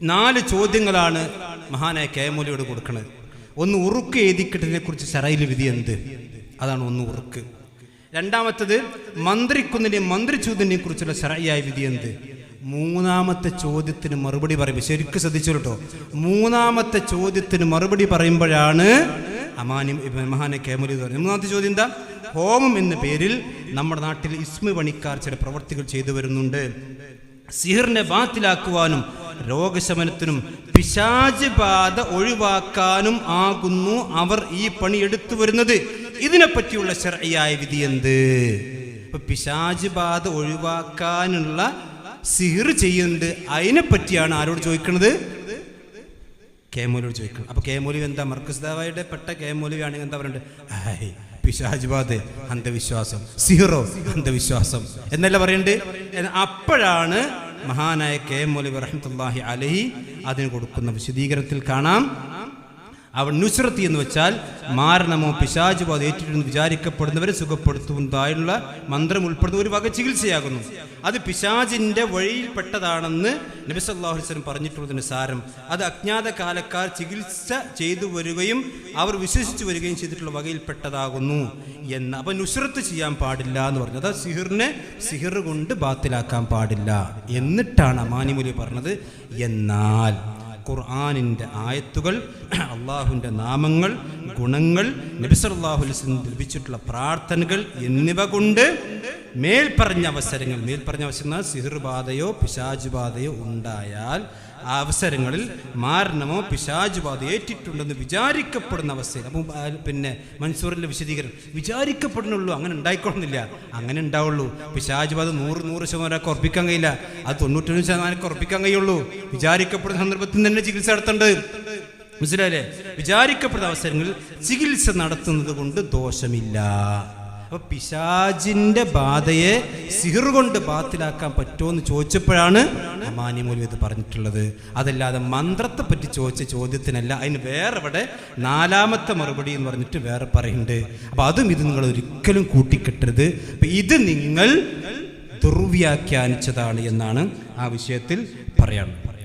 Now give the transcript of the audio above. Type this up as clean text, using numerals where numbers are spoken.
4 ചോദ്യങ്ങളാണ് മഹാനായ കെ.എം.മൗലവിയോട് കൊടുക്കുന്നത്. ഒന്ന്, ഉറുക്ക് എഴുതിക്കിട്ടതിനെ കുറിച്ച് ശറഈൽ വിധി എന്ത്? അതാണ് ഒന്ന് ഉറുക്ക്. രണ്ടാമത്തത്, മന്ത്രിക്കുന്നതിനെയും മന്ത്രിച്ചൂതിനെയും കുറിച്ചുള്ള ശറഈയായ വിധി എന്ത്? മൂന്നാമത്തെ ചോദ്യത്തിന് മറുപടി പറയുമ്പോൾ ശരിക്കും ശ്രദ്ധിച്ചു കേട്ടോ. മൂന്നാമത്തെ ചോദ്യത്തിന് മറുപടി പറയുമ്പോഴാണ് മഹാനായ കെ.എം.മൗലവി പറയുന്നത്. മൂന്നാമത്തെ ചോദ്യം എന്താ? ഹോമം എന്ന പേരിൽ നമ്മുടെ നാട്ടിൽ ഇസ്മ പണിക്കാർ ചില പ്രവർത്തികൾ ചെയ്തു വരുന്നുണ്ട്. സിഹിറിനെ ബാത്തിലാക്കുവാനും രോഗശമനത്തിനും പിശാച് ബാധ ഒഴിവാക്കാനും ആകുന്നു അവർ ഈ പണി എടുത്തു വരുന്നത്. ഇതിനെപ്പറ്റിയുള്ള ശർഈയായ വിധി എന്ത്? ഇപ്പൊ പിശാച് ബാധ ഒഴിവാക്കാനുള്ള സിഹിർ ചെയ്യുന്നുണ്ട്, അതിനെപ്പറ്റിയാണ് ആരോട് ചോദിക്കുന്നത്? കെ.എം.മൗലവിയോട് ചോദിക്കണം. അപ്പൊ കെ.എം.മൗലവി എന്താ, മർക്കസ് ദാവയുടെ പെട്ട കെ.എം.മൗലവി ആണെങ്കിൽ എന്താ പറയുന്നത്? പിശാച് ബാധ അന്ധവിശ്വാസം, സിഹിറോ അന്ധവിശ്വാസം എന്നല്ല പറയണ്ട്. അപ്പോഴാണ് മഹാനായ കെ.എം.മൗലവി റഹ്മത്തുള്ളാഹി അലൈഹി അതിന് കൊടുക്കുന്ന വിശദീകരണത്തിൽ കാണാം, അവൻ നുസ്രത്തി എന്ന് വെച്ചാൽ മാരണമോ പിശാച് ബാധ ഏറ്റിട്ടെന്ന് വിചാരിക്കപ്പെടുന്നവരെ സുഖപ്പെടുത്തുന്നതായുള്ള മന്ത്രം ഉൾപ്പെടുന്ന ഒരു വക ചികിത്സയാകുന്നു. അത് പിശാചിന്റെ വഴിയിൽപ്പെട്ടതാണെന്ന് നബി സല്ലല്ലാഹു അലൈഹി വസല്ലം പറഞ്ഞിട്ടുള്ളതിന് സാരം അത് അജ്ഞാത കാലക്കാർ ചികിത്സ ചെയ്തു വരികയും അവർ വിശ്വസിച്ചു വരികയും ചെയ്തിട്ടുള്ള വകയിൽപ്പെട്ടതാകുന്നു എന്ന്. അപ്പൊ നുസ്രത്ത് ചെയ്യാൻ പാടില്ല എന്ന് പറഞ്ഞു. അത് സിഹിർ കൊണ്ട് ബാത്തിലാക്കാൻ പാടില്ല എന്നിട്ടാണ് അമാനിമൗലവി പറഞ്ഞത്. എന്നാൽ ഖുർആനിൻ്റെ ആയത്തുകൾ, അള്ളാഹുവിൻ്റെ നാമങ്ങൾ, ഗുണങ്ങൾ, നബി സല്ലല്ലാഹു അലൈഹി വസല്ലം ലഭിച്ചിട്ടുള്ള പ്രാർത്ഥനകൾ എന്നിവ കൊണ്ട് മേൽപ്പറഞ്ഞ അവസരങ്ങൾ സിഹിർ ബാധയോ പിശാച് ബാധയോ ഉണ്ടായാൽ ആ അവസരങ്ങളിൽ മാരണമോ പിശാച് ബാധ ഏറ്റിട്ടുണ്ടെന്ന് വിചാരിക്കപ്പെടുന്ന അവസ്ഥയിൽ, അപ്പം പിന്നെ മൻസൂറിൻ്റെ വിശദീകരണം വിചാരിക്കപ്പെടുന്നുള്ളൂ, അങ്ങനെ ഉണ്ടായിക്കൊള്ളുന്നില്ല. അങ്ങനെ ഉണ്ടാവുള്ളൂ. പിശാച് ബാധ 100% ഉറപ്പിക്കാൻ കഴിയില്ല. അത് 99% ഉറപ്പിക്കാൻ കഴിയുള്ളൂ. വിചാരിക്കപ്പെടുന്ന സന്ദർഭത്തിൽ തന്നെ ചികിത്സ നടത്തേണ്ടത്. മനസ്സിലായില്ലേ? വിചാരിക്കപ്പെടുന്ന അവസരങ്ങളിൽ ചികിത്സ നടത്തുന്നത് കൊണ്ട് ദോഷമില്ല. അപ്പൊ പിശാചിന്റെ ബാധയെ സിഹിർ കൊണ്ട് ബാത്തിലാക്കാൻ പറ്റുമോ എന്ന് ചോദിച്ചപ്പോഴാണ് അമാനിമൗലവി ഇത് പറഞ്ഞിട്ടുള്ളത്. അതല്ലാതെ മന്ത്രത്തെ പറ്റി ചോദിച്ച ചോദ്യത്തിനല്ല. അതിന് വേറെ ഇവിടെ 4ാമത്തെ മറുപടി എന്ന് പറഞ്ഞിട്ട് വേറെ പറയുന്നുണ്ട്. അപ്പൊ അതും ഇത് നിങ്ങൾ ഒരിക്കലും കൂട്ടിക്കെട്ടരുത്. അപ്പൊ ഇത് നിങ്ങൾ ദുർവ്യാഖ്യാനിച്ചതാണ് എന്നാണ് ആ വിഷയത്തിൽ പറയാനുള്ളത്.